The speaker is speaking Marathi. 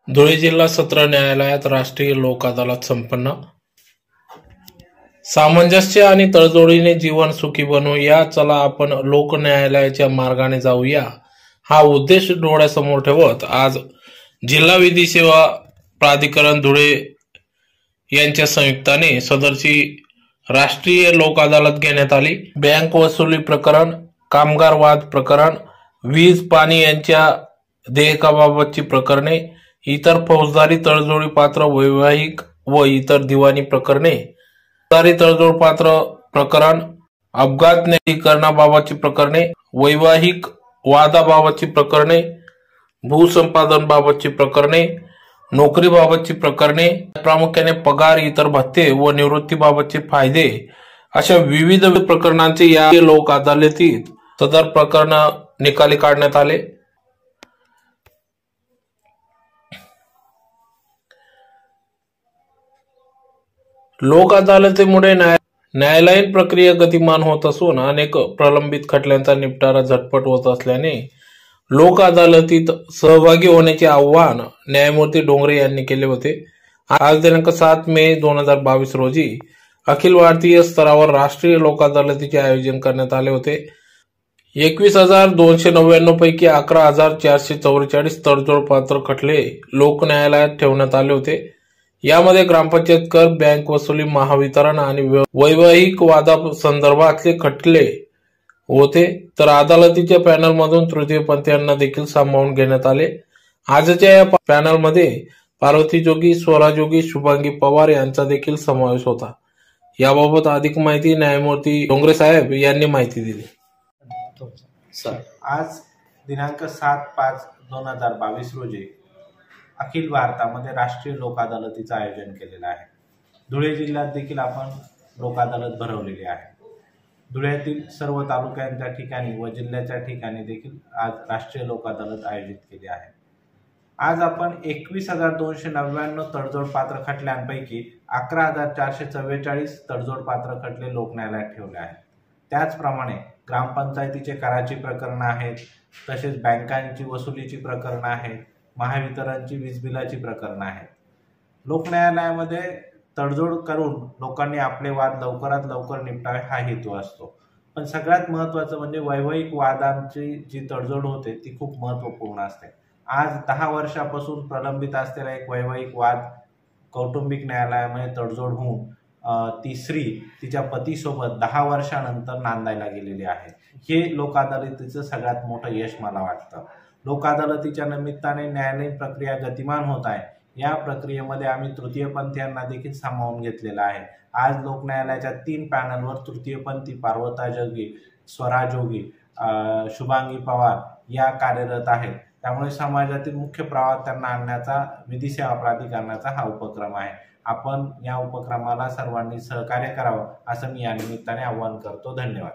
धुळे जिल्हा सत्र न्यायालयात राष्ट्रीय लोक अदालत संपन्न। सामंजस्य आणि तडजोडीने जीवन सुखी बनवूया, चला आपण लोक न्यायालयाच्या मार्गाने जाऊया, हा उद्देश डोळ्यासमोर ठेवत आज जिल्हा विधी सेवा प्राधिकरण धुळे यांच्या संयुक्ताने सदरची राष्ट्रीय लोक अदालत घेण्यात आली। बँक वसुली प्रकरण, कामगार वाद प्रकरण, वीज पाणी यांच्या देयकाबाबतची प्रकरणे, इतर फौजदारी तडजोडी पात्र वैवाहिक व इतर दिवाणी प्रकरणे, फौजदारी तडजोड पात्र प्रकरण, अपघात न्यायीकरणाबाबतची प्रकरणे, वैवाहिक वादाबाबतची प्रकरणे, भूसंपादन बाबतची प्रकरणे, नोकरीबाबतची प्रकरणे, प्रामुख्याने पगार, इतर भत्ते व निवृत्तीबाबतचे फायदे अशा विविध प्रकरणांचे या लोक अदालतीत सदर प्रकरण निकाली काढण्यात आले। लोक अदालतीमुळे न्यायालयीन प्रक्रिया गतिमान होत असून अनेक प्रलंबित खटल्यांचा निपटारा झटपट होत असल्याने लोक अदालतीत सहभागी होण्याचे आवाहन न्यायमूर्ती डोंगरे यांनी केले होते। आज दिनांक 7 मे 2022 रोजी अखिल भारतीय स्तरावर राष्ट्रीय लोक अदालतीचे आयोजन करण्यात आले होते। 21,299 पैकी 11,444 तडजोड पात्र खटले लोक न्यायालयात ठेवण्यात आले होते। यामध्ये ग्रामपंचायत कर, बँक वसुली, महावितरण आणि वैवाहिक वादा संदर्भातले खटले होते, तर अदालतीच्या पॅनलमधून तृतीयपंथीयांना देखील सामावून घेण्यात आले। आजच्या या पॅनलमध्ये पार्वती जोगी, स्वरा जोगी, शुभांगी पवार यांचा देखील समावेश होता। याबाबत अधिक माहिती न्यायमूर्ती डोंगरे साहेब यांनी माहिती दिली। आज दिनांक 7/5/2022 रोजी अखिल भारतामध्ये राष्ट्रीय लोक अदालतीचं आयोजन केलेलं आहे। धुळे जिल्ह्यात देखील आपण लोक अदालत भरवलेली आहे। धुळ्यातील सर्व तालुक्यांच्या ठिकाणी व जिल्ह्याच्या ठिकाणी देखील आज राष्ट्रीय लोक अदालत आयोजित केली आहे। आज आपण 21,299 तडजोड पात्र खटल्यांपैकी 11,444 तडजोड पात्र खटले लोक न्यायालयात ठेवले आहेत। त्याचप्रमाणे ग्रामपंचायतीचे कराची प्रकरणं आहेत, तसेच बँकांची वसुलीची प्रकरणं आहेत, महावितरणची वीज बिलाची प्रकरणं आहेत। लोक न्यायालयामध्ये तडजोड करून लोकांनी आपले वाद लवकरात लवकर निपटावे हा हेतू असतो। पण सगळ्यात महत्त्वाचं म्हणजे वैवाहिक वादांची जी तडजोड होते ती खूप महत्त्वपूर्ण असते। आज 10 वर्षापासून प्रलंबित असलेला एक वैवाहिक वाद कौटुंबिक न्यायालयामध्ये तडजोड होऊन ती स्त्री तिच्या पतीसोबत 10 वर्षानंतर नांदायला गेलेली आहे। हे लोक अदालतीचं सगळ्यात मोठं यश मला वाटतं। लोक अदालतीच्या निमित्ताने न्यायालयीन प्रक्रिया गतिमान होत आहे। या प्रक्रियेमध्ये आम्ही तृतीयपंथीयांना देखील सामावून घेतलेलं आहे। आज लोक न्यायालयाच्या 3 पॅनलवर तृतीयपंथी पार्वता जोगी, स्वरा जोगी, शुभांगी पवार या कार्यरत आहेत। त्यामुळे समाजातील मुख्य प्रवाहात त्यांना आणण्याचा विधी सेवा प्राधिकरणाचा हा उपक्रम आहे। आपण या उपक्रमाला सर्वांनी सहकार्य करावं असं मी या निमित्ताने आवाहन करतो। धन्यवाद।